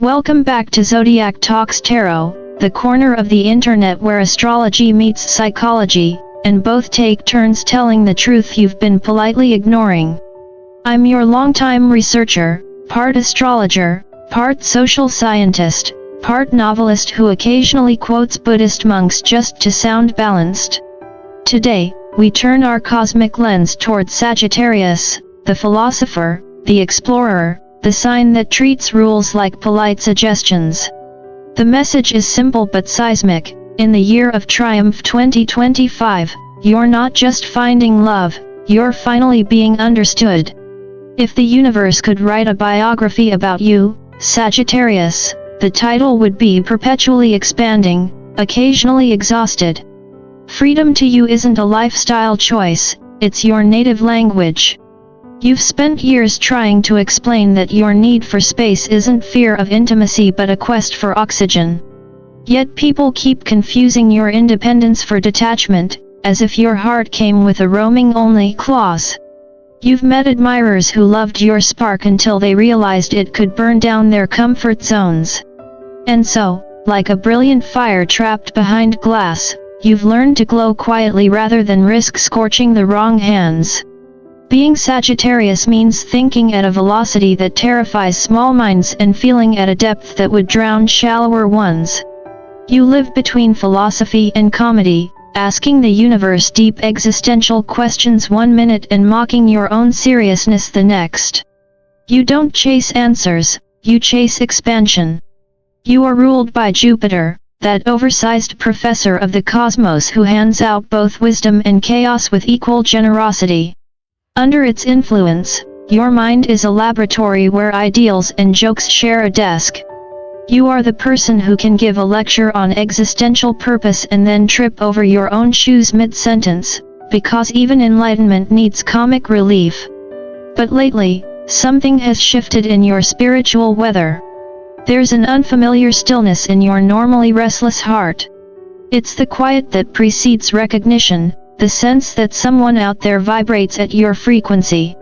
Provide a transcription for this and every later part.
Welcome back to Zodiac Talks Tarot, the corner of the internet where astrology meets psychology, and both take turns telling the truth you've been politely ignoring. I'm your longtime researcher, part astrologer, part social scientist, part novelist who occasionally quotes Buddhist monks just to sound balanced. Today, we turn our cosmic lens towards Sagittarius, the philosopher, the explorer, the sign that treats rules like polite suggestions. The message is simple but seismic. In the year of triumph 2025, you're not just finding love, you're finally being understood. If the universe could write a biography about you, Sagittarius, the title would be Perpetually Expanding, Occasionally Exhausted. Freedom to you isn't a lifestyle choice, it's your native language. You've spent years trying to explain that your need for space isn't fear of intimacy but a quest for oxygen. Yet people keep confusing your independence for detachment, as if your heart came with a roaming-only clause. You've met admirers who loved your spark until they realized it could burn down their comfort zones. And so, like a brilliant fire trapped behind glass, you've learned to glow quietly rather than risk scorching the wrong hands. Being Sagittarius means thinking at a velocity that terrifies small minds and feeling at a depth that would drown shallower ones. You live between philosophy and comedy, asking the universe deep existential questions one minute and mocking your own seriousness the next. You don't chase answers, you chase expansion. You are ruled by Jupiter, that oversized professor of the cosmos who hands out both wisdom and chaos with equal generosity. Under its influence, your mind is a laboratory where ideals and jokes share a desk. You are the person who can give a lecture on existential purpose and then trip over your own shoes mid-sentence, because even enlightenment needs comic relief. But lately, something has shifted in your spiritual weather. There's an unfamiliar stillness in your normally restless heart. It's the quiet that precedes recognition, the sense that someone out there vibrates at your frequency.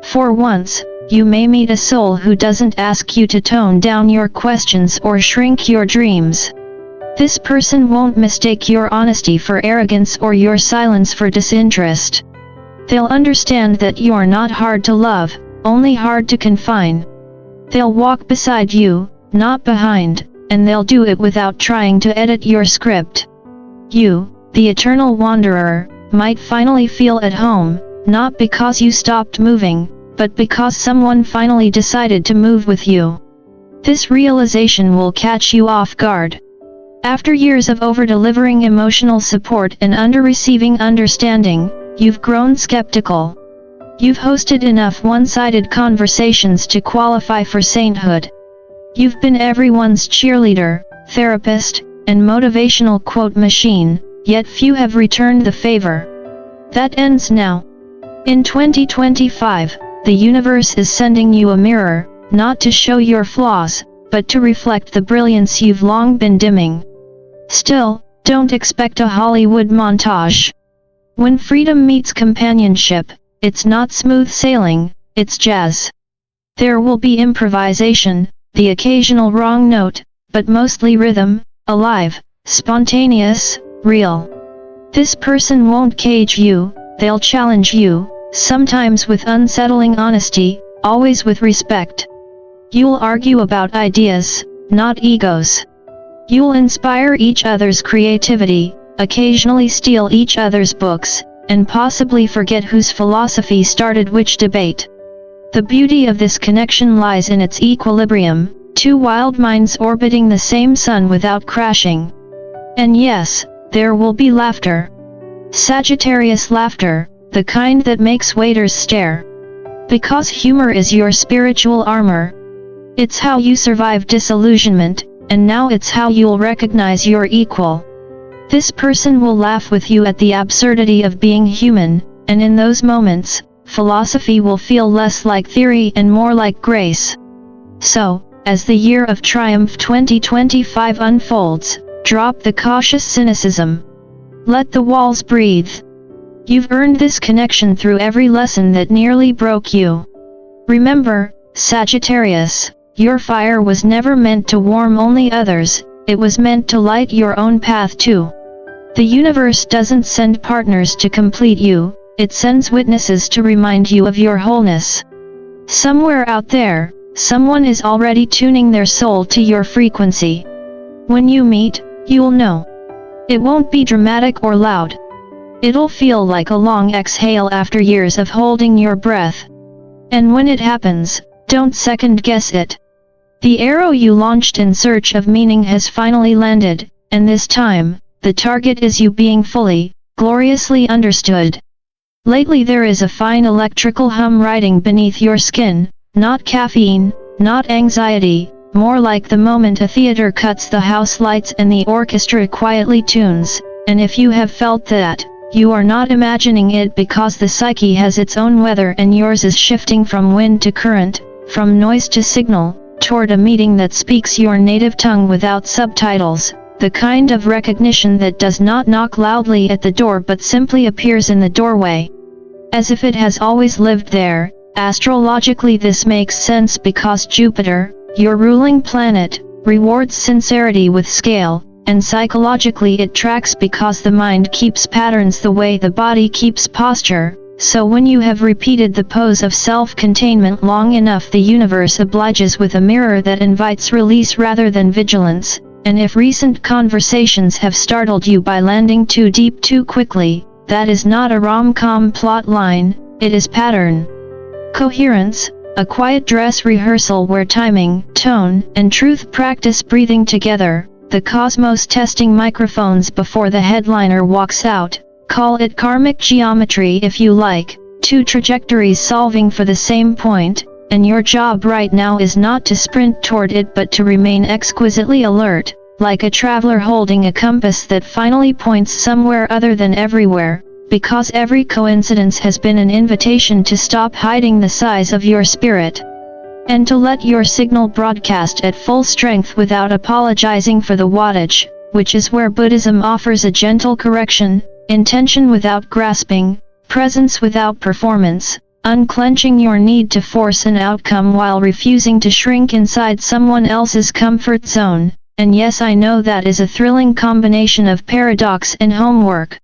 For once, you may meet a soul who doesn't ask you to tone down your questions or shrink your dreams. This person won't mistake your honesty for arrogance or your silence for disinterest. They'll understand that you're not hard to love, only hard to confine. They'll walk beside you, not behind, and they'll do it without trying to edit your script. You, the eternal wanderer, might finally feel at home, not because you stopped moving, but because someone finally decided to move with you. This realization will catch you off guard. After years of over-delivering emotional support and under-receiving understanding, you've grown skeptical. You've hosted enough one-sided conversations to qualify for sainthood. You've been everyone's cheerleader, therapist, and motivational quote machine, yet few have returned the favor. That ends now. In 2025, the universe is sending you a mirror, not to show your flaws, but to reflect the brilliance you've long been dimming. Still, don't expect a Hollywood montage. When freedom meets companionship, it's not smooth sailing, it's jazz. There will be improvisation, the occasional wrong note, but mostly rhythm, alive, spontaneous, real. This person won't cage you, they'll challenge you, sometimes with unsettling honesty, always with respect. You'll argue about ideas, not egos. You'll inspire each other's creativity, occasionally steal each other's books, and possibly forget whose philosophy started which debate. The beauty of this connection lies in its equilibrium, two wild minds orbiting the same sun without crashing. And yes, there will be laughter. Sagittarius laughter, the kind that makes waiters stare. Because humor is your spiritual armor. It's how you survive disillusionment, and now it's how you'll recognize your equal. This person will laugh with you at the absurdity of being human, and in those moments, philosophy will feel less like theory and more like grace. So, as the year of triumph 2025 unfolds, drop the cautious cynicism. Let the walls breathe. You've earned this connection through every lesson that nearly broke you. Remember, Sagittarius, Your fire was never meant to warm only others, it was meant to light your own path too. The universe doesn't send partners to complete you, it sends witnesses to remind you of your wholeness. Somewhere out there, someone is already tuning their soul to your frequency. When you meet, you'll know. It won't be dramatic or loud. It'll feel like a long exhale after years of holding your breath. And when it happens, don't second guess it. The arrow you launched in search of meaning has finally landed, and this time, the target is you being fully, gloriously understood. Lately there is a fine electrical hum riding beneath your skin, not caffeine, not anxiety, more like the moment a theater cuts the house lights and the orchestra quietly tunes, and if you have felt that, you are not imagining it because the psyche has its own weather and yours is shifting from wind to current, from noise to signal, toward a meeting that speaks your native tongue without subtitles, the kind of recognition that does not knock loudly at the door but simply appears in the doorway. As if it has always lived there. Astrologically this makes sense because Jupiter, your ruling planet, rewards sincerity with scale, and psychologically it tracks because the mind keeps patterns the way the body keeps posture. So when you have repeated the pose of self-containment long enough, the universe obliges with a mirror that invites release rather than vigilance, and if recent conversations have startled you by landing too deep too quickly, that is not a rom-com plot line, it is pattern. Coherence, a quiet dress rehearsal where timing, tone, and truth practice breathing together, the cosmos testing microphones before the headliner walks out. Call it karmic geometry if you like, two trajectories solving for the same point, and your job right now is not to sprint toward it but to remain exquisitely alert, like a traveler holding a compass that finally points somewhere other than everywhere, because every coincidence has been an invitation to stop hiding the size of your spirit, and to let your signal broadcast at full strength without apologizing for the wattage, which is where Buddhism offers a gentle correction. Intention without grasping, presence without performance, unclenching your need to force an outcome while refusing to shrink inside someone else's comfort zone, and yes, I know that is a thrilling combination of paradox and homework.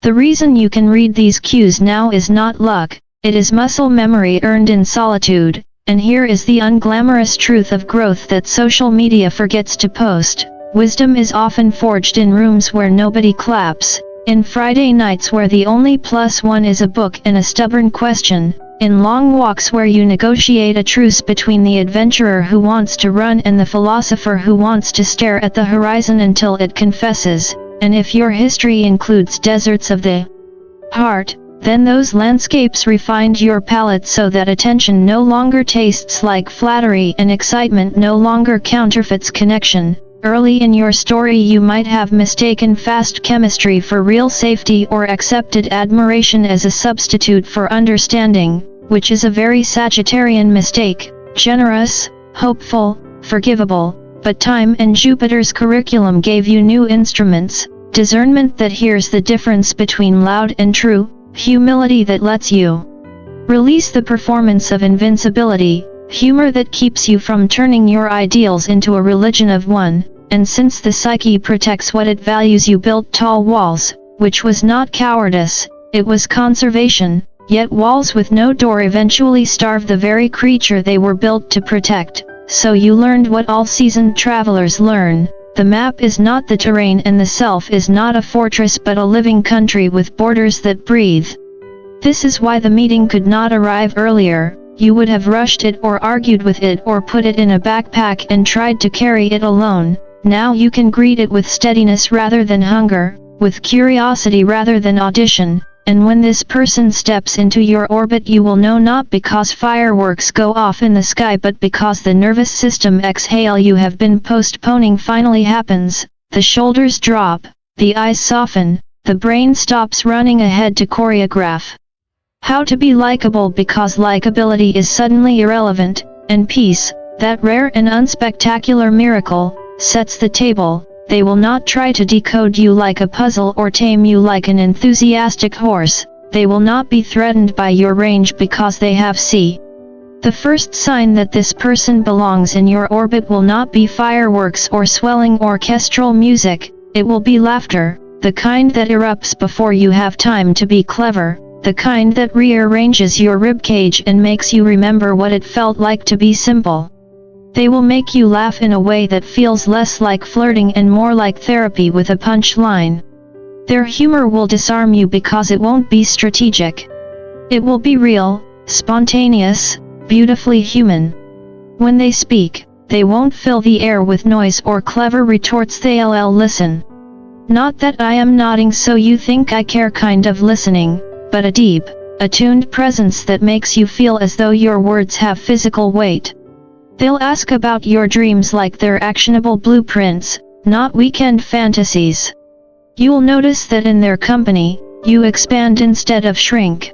The reason you can read these cues now is not luck, it is muscle memory earned in solitude, and here is the unglamorous truth of growth that social media forgets to post. Wisdom is often forged in rooms where nobody claps. In Friday nights where the only +1 is a book and a stubborn question, in long walks where you negotiate a truce between the adventurer who wants to run and the philosopher who wants to stare at the horizon until it confesses, and if your history includes deserts of the heart, then those landscapes refined your palate so that attention no longer tastes like flattery and excitement no longer counterfeits connection. Early in your story you might have mistaken fast chemistry for real safety or accepted admiration as a substitute for understanding, which is a very Sagittarian mistake, generous, hopeful, forgivable, but time and Jupiter's curriculum gave you new instruments, discernment that hears the difference between loud and true, humility that lets you release the performance of invincibility, humor that keeps you from turning your ideals into a religion of one. And since the psyche protects what it values, you built tall walls, which was not cowardice, it was conservation, yet walls with no door eventually starve the very creature they were built to protect, so you learned what all seasoned travelers learn, the map is not the terrain and the self is not a fortress but a living country with borders that breathe. This is why the meeting could not arrive earlier, you would have rushed it or argued with it or put it in a backpack and tried to carry it alone. Now you can greet it with steadiness rather than hunger, with curiosity rather than audition, and when this person steps into your orbit you will know not because fireworks go off in the sky but because the nervous system exhale you have been postponing finally happens, the shoulders drop, the eyes soften, the brain stops running ahead to choreograph. How to be likable because likability is suddenly irrelevant, and peace, that rare and unspectacular miracle, sets the table. They will not try to decode you like a puzzle or tame you like an enthusiastic horse, they will not be threatened by your range because they have The first sign that this person belongs in your orbit will not be fireworks or swelling orchestral music, it will be laughter, the kind that erupts before you have time to be clever, the kind that rearranges your ribcage and makes you remember what it felt like to be simple. They will make you laugh in a way that feels less like flirting and more like therapy with a punchline. Their humor will disarm you because it won't be strategic. It will be real, spontaneous, beautifully human. When they speak, they won't fill the air with noise or clever retorts. They'll listen. Not that I am nodding so you think I care kind of listening, but a deep, attuned presence that makes you feel as though your words have physical weight. They'll ask about your dreams like they're actionable blueprints, not weekend fantasies. You'll notice that in their company, you expand instead of shrink.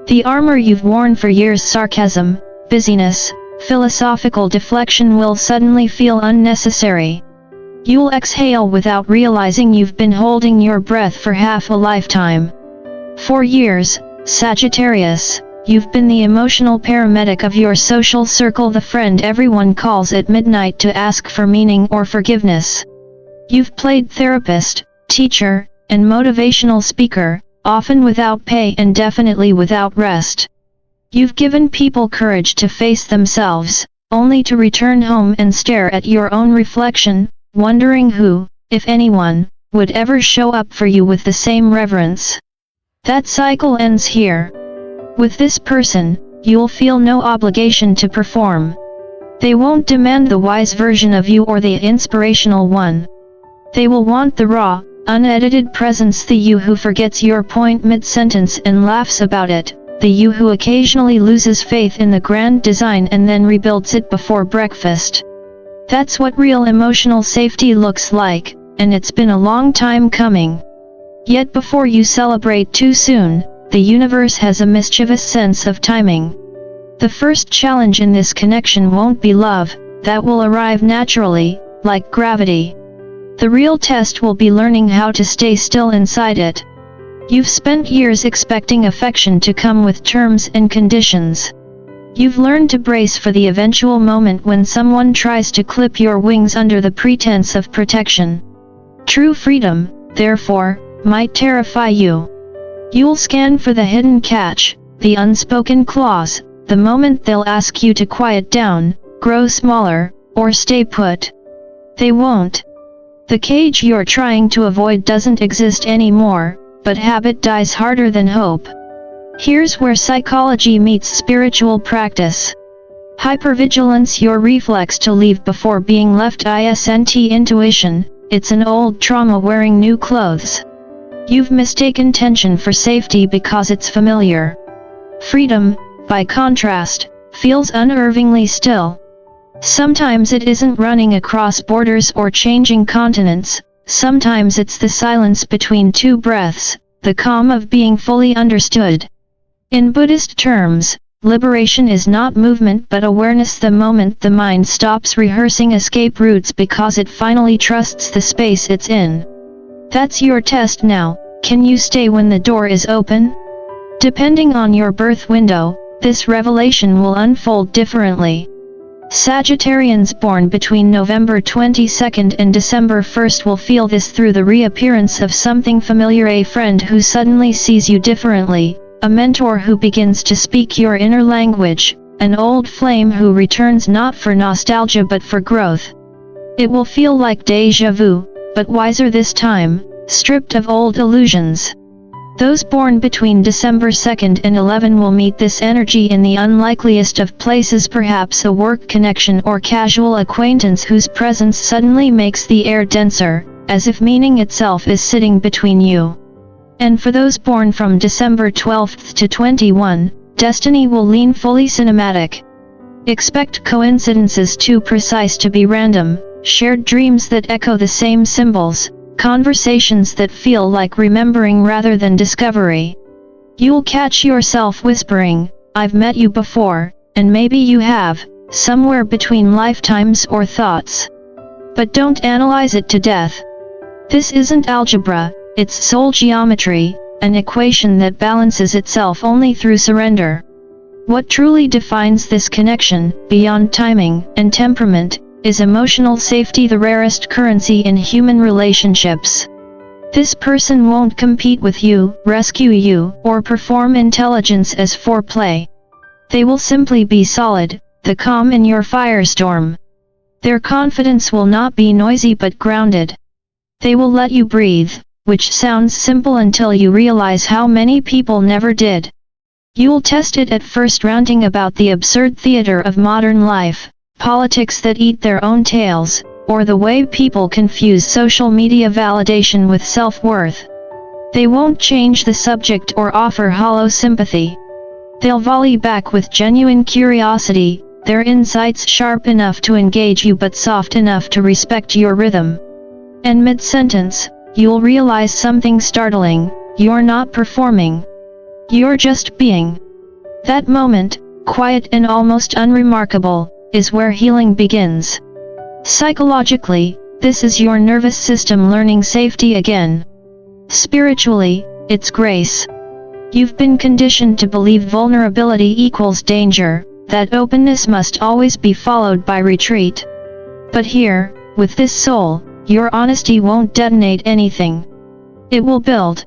The armor you've worn for years, sarcasm, busyness, philosophical deflection, will suddenly feel unnecessary. You'll exhale without realizing you've been holding your breath for half a lifetime. For years, Sagittarius, you've been the emotional paramedic of your social circle, the friend everyone calls at midnight to ask for meaning or forgiveness. You've played therapist, teacher, and motivational speaker, often without pay and definitely without rest. You've given people courage to face themselves, only to return home and stare at your own reflection, wondering who, if anyone, would ever show up for you with the same reverence. That cycle ends here. With this person, you'll feel no obligation to perform. They won't demand the wise version of you or the inspirational one. They will want the raw, unedited presence, the you who forgets your point mid-sentence and laughs about it, the you who occasionally loses faith in the grand design and then rebuilds it before breakfast. That's what real emotional safety looks like, and it's been a long time coming. Yet before you celebrate too soon, the universe has a mischievous sense of timing. The first challenge in this connection won't be love, that will arrive naturally, like gravity. The real test will be learning how to stay still inside it. You've spent years expecting affection to come with terms and conditions. You've learned to brace for the eventual moment when someone tries to clip your wings under the pretense of protection. True freedom, therefore, might terrify you. You'll scan for the hidden catch, the unspoken clause, the moment they'll ask you to quiet down, grow smaller, or stay put. They won't. The cage you're trying to avoid doesn't exist anymore, but habit dies harder than hope. Here's where psychology meets spiritual practice. Hypervigilance, your reflex to leave before being left, isn't intuition, it's an old trauma wearing new clothes. You've mistaken tension for safety because it's familiar. Freedom, by contrast, feels unnervingly still. Sometimes it isn't running across borders or changing continents, sometimes it's the silence between two breaths, the calm of being fully understood. In Buddhist terms, liberation is not movement but awareness, the moment the mind stops rehearsing escape routes because it finally trusts the space it's in. That's your test now. Can you stay when the door is open? Depending on your birth window, this revelation will unfold differently. Sagittarians born between November 22nd and December 1st will feel this through the reappearance of something familiar, a friend who suddenly sees you differently, a mentor who begins to speak your inner language, an old flame who returns not for nostalgia but for growth. It will feel like déjà vu, but wiser this time, stripped of old illusions. Those born between December 2nd and 11 will meet this energy in the unlikeliest of places, perhaps a work connection or casual acquaintance whose presence suddenly makes the air denser, as if meaning itself is sitting between you. And for those born from December 12th to 21, destiny will lean fully cinematic. Expect coincidences too precise to be random, shared dreams that echo the same symbols, conversations that feel like remembering rather than discovery. You'll catch yourself whispering, "I've met you before," and maybe you have, somewhere between lifetimes or thoughts. But don't analyze it to death. This isn't algebra, it's soul geometry, an equation that balances itself only through surrender. What truly defines this connection, beyond timing and temperament, is emotional safety, the rarest currency in human relationships. This person won't compete with you, rescue you, or perform intelligence as foreplay. They will simply be solid, the calm in your firestorm. Their confidence will not be noisy but grounded. They will let you breathe, which sounds simple until you realize how many people never did. You'll test it at first, ranting about the absurd theater of modern life, politics that eat their own tails, or the way people confuse social media validation with self-worth. They won't change the subject or offer hollow sympathy. They'll volley back with genuine curiosity, their insights sharp enough to engage you but soft enough to respect your rhythm. And mid-sentence, you'll realize something startling: you're not performing. You're just being. That moment, quiet and almost unremarkable, is where healing begins. Psychologically, this is your nervous system learning safety again. Spiritually, it's grace. You've been conditioned to believe vulnerability equals danger, that openness must always be followed by retreat. But here, with this soul, your honesty won't detonate anything. It will build.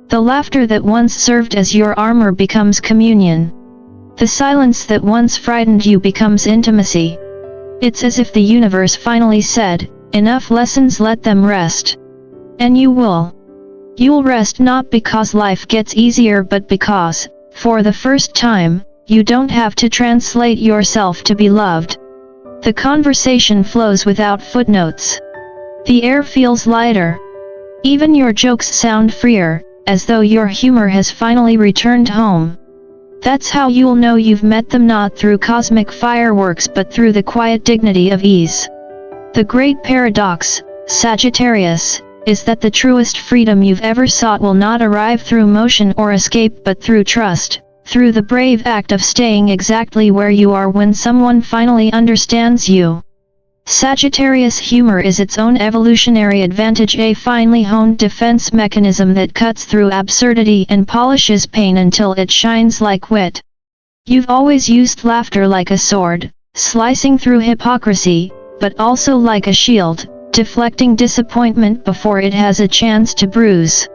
The laughter that once served as your armor becomes communion. The silence that once frightened you becomes intimacy. It's as if the universe finally said, "Enough lessons, let them rest." And you will. You'll rest not because life gets easier but because, for the first time, you don't have to translate yourself to be loved. The conversation flows without footnotes. The air feels lighter. Even your jokes sound freer, as though your humor has finally returned home. That's how you'll know you've met them, not through cosmic fireworks but through the quiet dignity of ease. The great paradox, Sagittarius, is that the truest freedom you've ever sought will not arrive through motion or escape but through trust, through the brave act of staying exactly where you are when someone finally understands you. Sagittarius humor is its own evolutionary advantage, a finely honed defense mechanism that cuts through absurdity and polishes pain until it shines like wit. You've always used laughter like a sword, slicing through hypocrisy, but also like a shield, deflecting disappointment before it has a chance to bruise.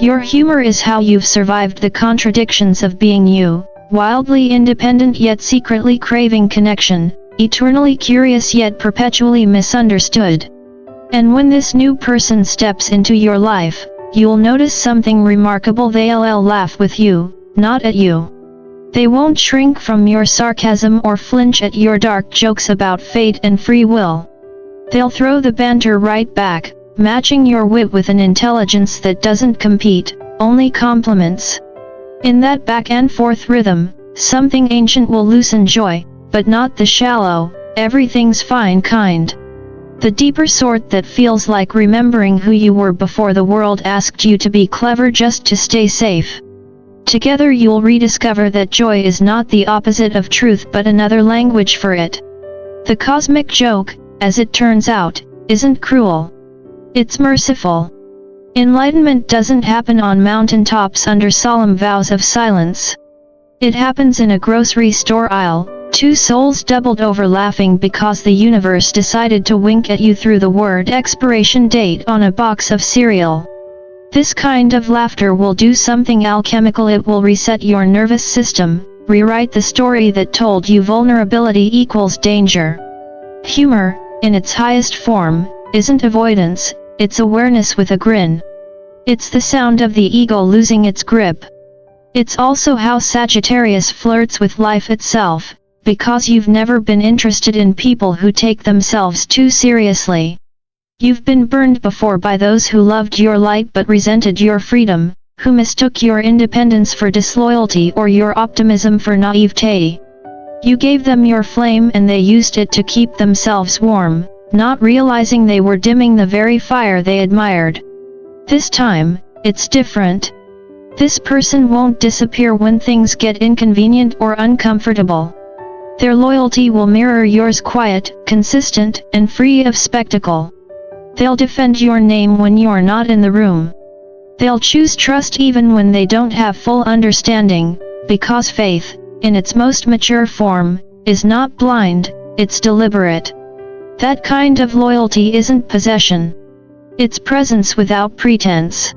Your humor is how you've survived the contradictions of being you, wildly independent yet secretly craving connection, eternally curious yet perpetually misunderstood. And when this new person steps into your life, you'll notice something remarkable: they'll laugh with you, not at you. They won't shrink from your sarcasm or flinch at your dark jokes about fate and free will. They'll throw the banter right back, matching your wit with an intelligence that doesn't compete, only complements. In that back and forth rhythm, something ancient will loosen joy, but not the shallow, everything's fine kind. The deeper sort that feels like remembering who you were before the world asked you to be clever just to stay safe. Together you'll rediscover that joy is not the opposite of truth but another language for it. The cosmic joke, as it turns out, isn't cruel. It's merciful. Enlightenment doesn't happen on mountaintops under solemn vows of silence. It happens in a grocery store aisle, two souls doubled over laughing because the universe decided to wink at you through the word expiration date on a box of cereal. This kind of laughter will do something alchemical. It will reset your nervous system, rewrite the story that told you vulnerability equals danger. Humor, in its highest form, isn't avoidance, it's awareness with a grin. It's the sound of the ego losing its grip. It's also how Sagittarius flirts with life itself, because you've never been interested in people who take themselves too seriously. You've been burned before by those who loved your light but resented your freedom, who mistook your independence for disloyalty or your optimism for naivete. You gave them your flame and they used it to keep themselves warm, not realizing they were dimming the very fire they admired. This time, it's different. This person won't disappear when things get inconvenient or uncomfortable. Their loyalty will mirror yours, quiet, consistent, and free of spectacle. They'll defend your name when you're not in the room. They'll choose trust even when they don't have full understanding, because faith, in its most mature form, is not blind, it's deliberate. That kind of loyalty isn't possession. It's presence without pretense.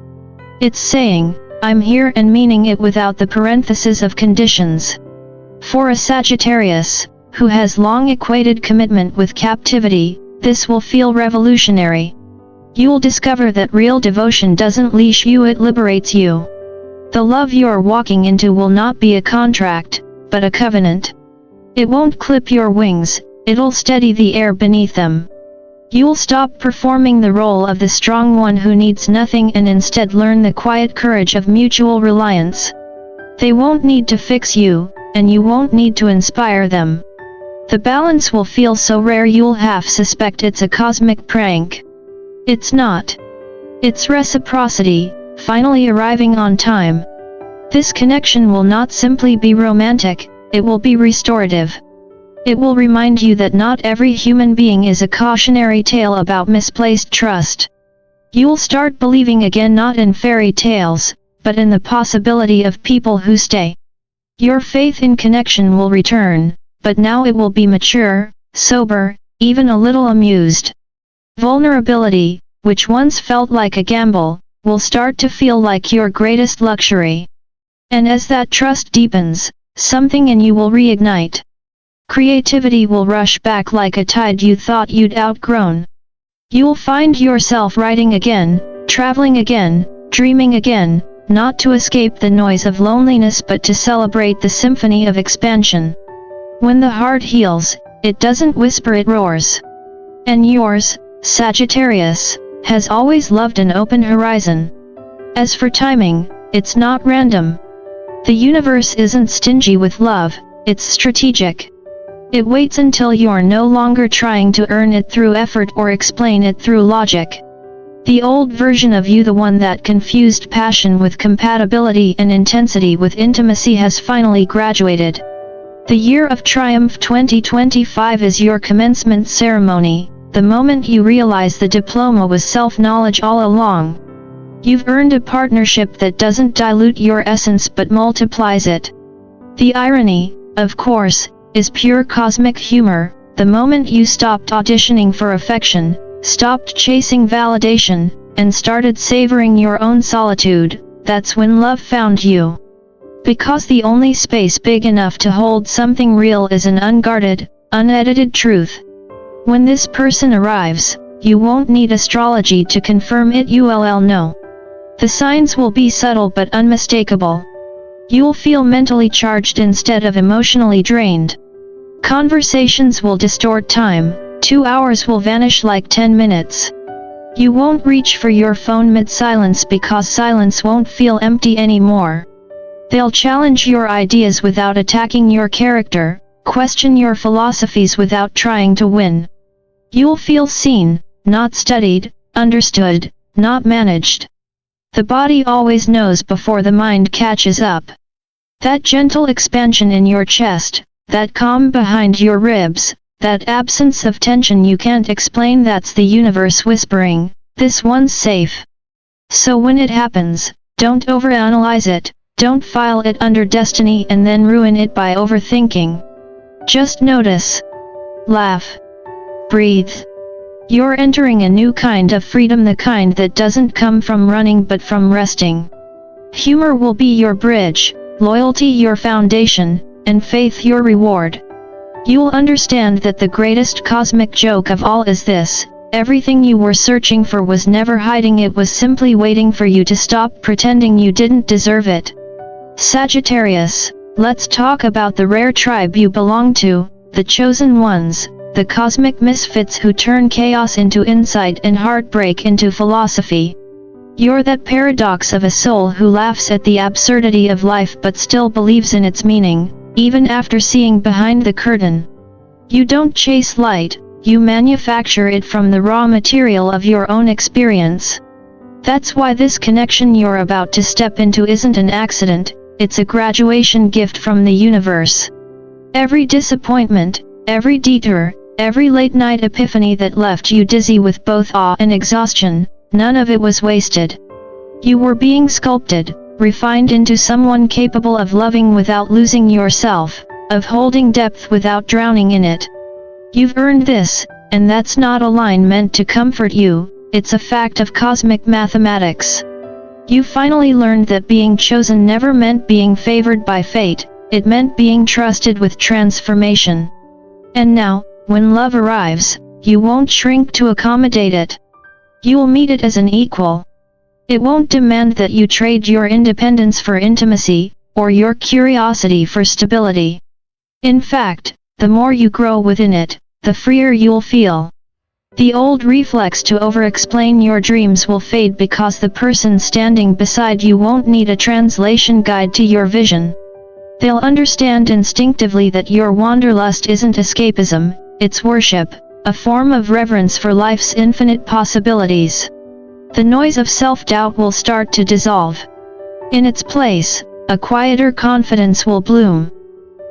It's saying, I'm here, and meaning it without the parenthesis of conditions. For a Sagittarius, who has long equated commitment with captivity, this will feel revolutionary. You'll discover that real devotion doesn't leash you, it liberates you. The love you're walking into will not be a contract, but a covenant. It won't clip your wings, it'll steady the air beneath them. You'll stop performing the role of the strong one who needs nothing and instead learn the quiet courage of mutual reliance. They won't need to fix you, and you won't need to inspire them. The balance will feel so rare you'll half suspect it's a cosmic prank. It's not. It's reciprocity, finally arriving on time. This connection will not simply be romantic, it will be restorative. It will remind you that not every human being is a cautionary tale about misplaced trust. You'll start believing again, not in fairy tales, but in the possibility of people who stay. Your faith in connection will return, but now it will be mature, sober, even a little amused. Vulnerability, which once felt like a gamble, will start to feel like your greatest luxury. And as that trust deepens, something in you will reignite. Creativity will rush back like a tide you thought you'd outgrown. You'll find yourself writing again, traveling again, dreaming again, not to escape the noise of loneliness but to celebrate the symphony of expansion. When the heart heals, it doesn't whisper, it roars. And yours, Sagittarius, has always loved an open horizon. As for timing, it's not random. The universe isn't stingy with love, it's strategic. It waits until you're no longer trying to earn it through effort or explain it through logic. The old version of you, the one that confused passion with compatibility and intensity with intimacy, has finally graduated. The year of triumph 2025 is your commencement ceremony, the moment you realize the diploma was self-knowledge all along. You've earned a partnership that doesn't dilute your essence but multiplies it. The irony, of course, is pure cosmic humor. The moment you stopped auditioning for affection, stopped chasing validation, and started savoring your own solitude, that's when love found you. Because the only space big enough to hold something real is an unguarded, unedited truth. When this person arrives, you won't need astrology to confirm it, you'll know. The signs will be subtle but unmistakable. You'll feel mentally charged instead of emotionally drained. Conversations will distort time, 2 hours will vanish like 10 minutes. You won't reach for your phone mid-silence because silence won't feel empty anymore. They'll challenge your ideas without attacking your character, question your philosophies without trying to win. You'll feel seen, not studied, understood, not managed. The body always knows before the mind catches up. That gentle expansion in your chest, that calm behind your ribs, that absence of tension you can't explain, that's the universe whispering, this one's safe. So when it happens, don't overanalyze it, don't file it under destiny and then ruin it by overthinking. Just notice. Laugh. Breathe. You're entering a new kind of freedom, the kind that doesn't come from running but from resting. Humor will be your bridge, loyalty your foundation, and faith your reward. You'll understand that the greatest cosmic joke of all is this: everything you were searching for was never hiding, it was simply waiting for you to stop pretending you didn't deserve it. Sagittarius, let's talk about the rare tribe you belong to, the chosen ones, the cosmic misfits who turn chaos into insight and heartbreak into philosophy. You're that paradox of a soul who laughs at the absurdity of life but still believes in its meaning, even after seeing behind the curtain. You don't chase light, you manufacture it from the raw material of your own experience. That's why this connection you're about to step into isn't an accident, it's a graduation gift from the universe. Every disappointment, every detour, every late-night epiphany that left you dizzy with both awe and exhaustion, none of it was wasted. You were being sculpted, refined into someone capable of loving without losing yourself, of holding depth without drowning in it. You've earned this, and that's not a line meant to comfort you, it's a fact of cosmic mathematics. You finally learned that being chosen never meant being favored by fate, it meant being trusted with transformation. And now, when love arrives, you won't shrink to accommodate it. You'll meet it as an equal. It won't demand that you trade your independence for intimacy, or your curiosity for stability. In fact, the more you grow within it, the freer you'll feel. The old reflex to over-explain your dreams will fade because the person standing beside you won't need a translation guide to your vision. They'll understand instinctively that your wanderlust isn't escapism, it's worship, a form of reverence for life's infinite possibilities. The noise of self-doubt will start to dissolve. In its place, a quieter confidence will bloom.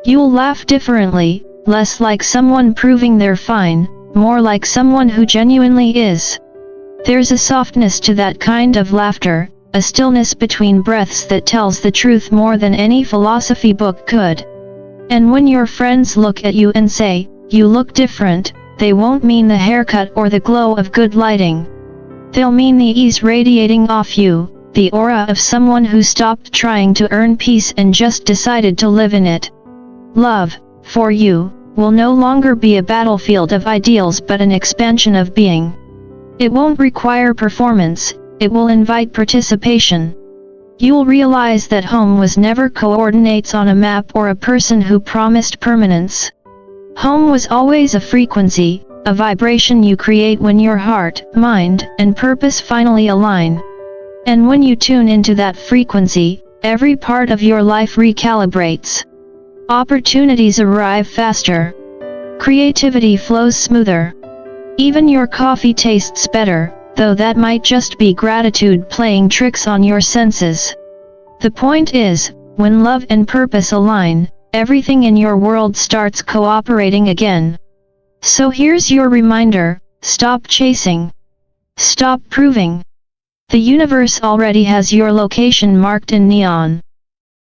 You'll laugh differently, less like someone proving they're fine, more like someone who genuinely is. There's a softness to that kind of laughter, a stillness between breaths that tells the truth more than any philosophy book could. And when your friends look at you and say, "You look different," they won't mean the haircut or the glow of good lighting. They'll mean the ease radiating off you, the aura of someone who stopped trying to earn peace and just decided to live in it. Love, for you, will no longer be a battlefield of ideals but an expansion of being. It won't require performance, it will invite participation. You'll realize that home was never coordinates on a map or a person who promised permanence. Home was always a frequency, a vibration you create when your heart, mind, and purpose finally align. And when you tune into that frequency, every part of your life recalibrates. Opportunities arrive faster. Creativity flows smoother. Even your coffee tastes better, though that might just be gratitude playing tricks on your senses. The point is, when love and purpose align, everything in your world starts cooperating again. So here's your reminder, stop chasing. Stop proving. The universe already has your location marked in neon.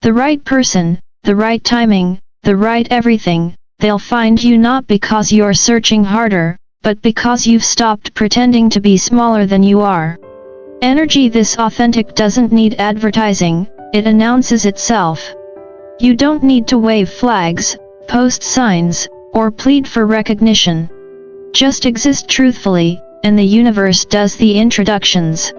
The right person, the right timing, the right everything, they'll find you not because you're searching harder, but because you've stopped pretending to be smaller than you are. Energy this authentic doesn't need advertising, it announces itself. You don't need to wave flags, post signs, or plead for recognition. Just exist truthfully, and the universe does the introductions.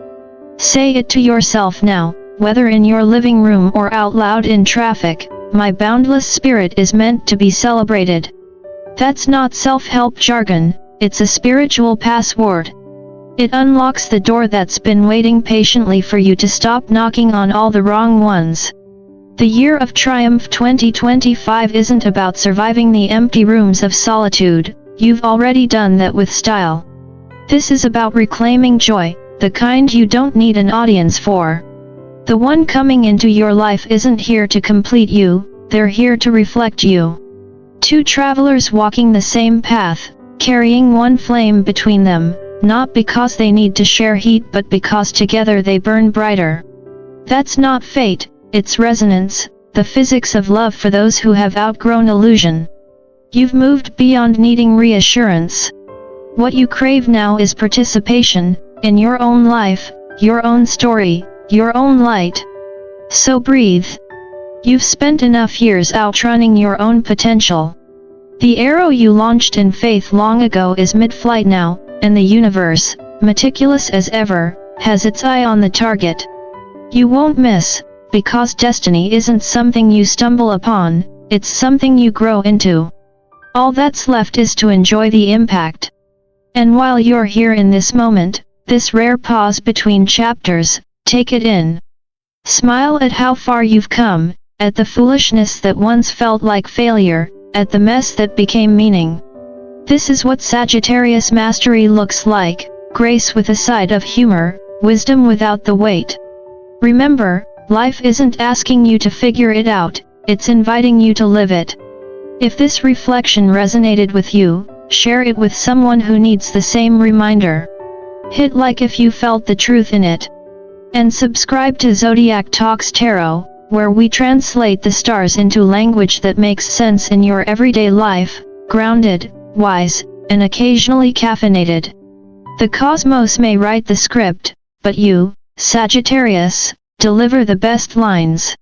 Say it to yourself now, whether in your living room or out loud in traffic, my boundless spirit is meant to be celebrated. That's not self-help jargon, it's a spiritual password. It unlocks the door that's been waiting patiently for you to stop knocking on all the wrong ones. The year of triumph 2025 isn't about surviving the empty rooms of solitude, you've already done that with style. This is about reclaiming joy, the kind you don't need an audience for. The one coming into your life isn't here to complete you, they're here to reflect you. Two travelers walking the same path, carrying one flame between them, not because they need to share heat but because together they burn brighter. That's not fate, it's resonance, the physics of love for those who have outgrown illusion. You've moved beyond needing reassurance. What you crave now is participation, in your own life, your own story, your own light. So breathe. You've spent enough years outrunning your own potential. The arrow you launched in faith long ago is mid-flight now, and the universe, meticulous as ever, has its eye on the target. You won't miss, because destiny isn't something you stumble upon, it's something you grow into. All that's left is to enjoy the impact. And while you're here in this moment, this rare pause between chapters, take it in. Smile at how far you've come, at the foolishness that once felt like failure, at the mess that became meaning. This is what Sagittarius mastery looks like, grace with a side of humor, wisdom without the weight. Remember, life isn't asking you to figure it out, it's inviting you to live it. If this reflection resonated with you, share it with someone who needs the same reminder. Hit like if you felt the truth in it. And subscribe to Zodiac Talks Tarot, where we translate the stars into language that makes sense in your everyday life, grounded, wise, and occasionally caffeinated. The cosmos may write the script, but you, Sagittarius, deliver the best lines.